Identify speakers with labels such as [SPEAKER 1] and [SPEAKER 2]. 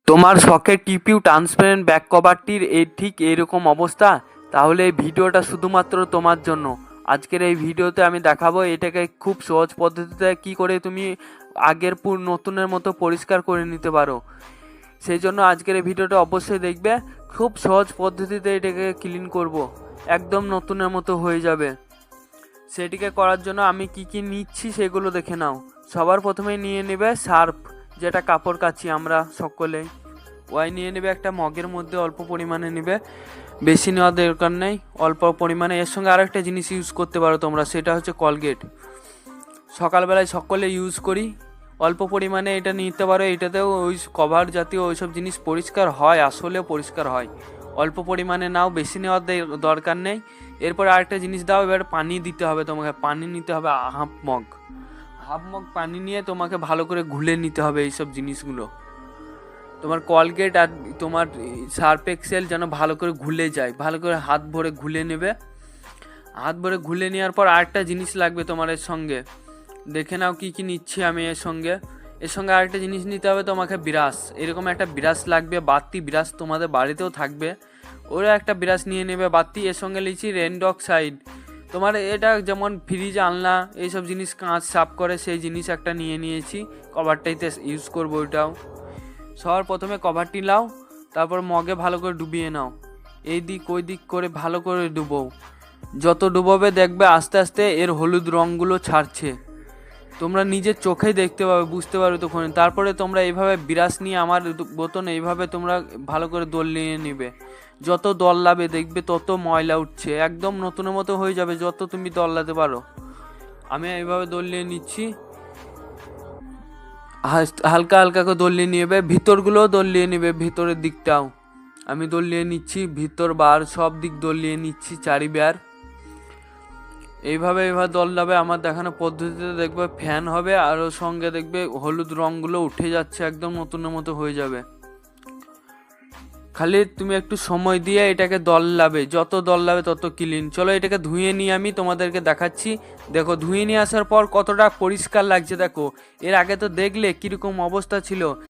[SPEAKER 1] তোমার শখের TPU transparent back কভারটির ঠিক এইরকম অবস্থা, তাহলে এই ভিডিওটা শুধুমাত্র তোমার জন্য। আজকের এই ভিডিওতে আমি দেখাবো এটাকে খুব সহজ পদ্ধতিতে কি করে তুমি আগের নতুনের মতো পরিষ্কার করে নিতে পারো। সেই জন্য আজকের এই ভিডিওটা অবশ্যই দেখবে। খুব সহজ পদ্ধতিতে এটাকে ক্লিন করব, একদম নতুনের মতো হয়ে যাবে। সেটিকে করার জন্য আমি কি কি নিচ্ছি সেগুলো দেখে নাও। সবার প্রথমে নিয়ে নেবে সার্ফ, যেটা কাপড় কাচি আমরা সকলেই। ওয়াই নিয়ে নেবে একটা মগের মধ্যে, অল্প পরিমাণে নেবে, বেশি নেওয়ার দরকার নেই, অল্প পরিমাণে। এর সঙ্গে আরেকটা জিনিস ইউজ করতে পারো তোমরা, সেটা হচ্ছে কলগেট। সকালবেলায় সকলে ইউজ করি, অল্প পরিমাণে এটা নিতে পারো। এটাতেও ওই কভার জাতীয় ওইসব জিনিস পরিষ্কার হয়, আসলেও পরিষ্কার হয়। অল্প পরিমাণে নাও, বেশি নেওয়ার দরকার নেই। এরপর আরেকটা জিনিস দাও, এবার পানি দিতে হবে তোমাকে। পানি নিতে হবে হাফ মগ পানি নিয়ে তোমাকে ভালো করে ঘুলে নিতে হবে এইসব জিনিসগুলো। তোমার কলগেট আর তোমার সার্ফ এক্সেল যেন ভালো করে ঘুলে যায়, ভালো করে হাত ভরে ঘুলে নেবে। হাত ভরে ঘুলে নেওয়ার পর আরেকটা জিনিস লাগবে তোমার এর সঙ্গে, দেখে নাও কি কি নিচ্ছি আমি এর সঙ্গে আরেকটা জিনিস নিতে হবে তোমাকে, ব্রাশ। এরকম একটা ব্রাশ লাগবে, বাতি ব্রাশ তোমাদের বাড়িতেও থাকবে, ওরা একটা ব্রাশ নিয়ে নেবে বাতি। এর সঙ্গে লিখছি রেনডক্সাইড। তোমার এটা যেমন ফ্রিজ আলনা এইসব জিনিস কাঁচ সাফ করে, সেই জিনিস একটা নিয়ে নিয়েছি, কভারটাইতে ইউজ করবো ওইটাও। সবার প্রথমে কভারটি নাও, তারপর মগে ভালো করে ডুবিয়ে নাও, এই দিক ওই দিক করে ভালো করে ডুবো। যত ডুবোবে দেখবে আস্তে আস্তে এর হলুদ রঙগুলো ছাড়ছে, তোমরা নিজের চোখেই দেখতে পাবে, বুঝতে পারবে তখন। তারপরে তোমরা এইভাবে বিরাস নিয়ে আমার বোতন এইভাবে তোমরা ভালো করে দলিয়ে নেবে। যত দল্লাবে দেখবে তত ময়লা উঠছে, একদম নতুনের মতো হয়ে যাবে যত তুমি দল্লাতে পারো। আমি এইভাবে দলিয়ে নিচ্ছি, হালকা হালকা করে দলিয়ে নেবে, ভিতরগুলোও দলিয়ে নেবে, ভিতরের দিকটাও আমি দলিয়ে নিচ্ছি, ভিতর বার সব দিক দলিয়ে নিচ্ছি চারিবার। এইভাবে দল্লাবে। আমার দেখানো পদ্ধতিতে দেখবে ফ্যান হবে, আর ওর সঙ্গে দেখবে হলুদ রঙগুলো উঠে যাচ্ছে, একদম নতুনের মতো হয়ে যাবে। খালি তুমি একটু সময় দিয়ে এটাকে দল্লাবে, যত দল্লাবে তত ক্লিন। চলো এটাকে ধুয়ে নিয়ে আমি তোমাদেরকে দেখাচ্ছি। দেখো ধুয়ে নিয়ে আসার পর কতটা পরিষ্কার লাগছে দেখো। এর আগে তো দেখলে কিরকম অবস্থা ছিল।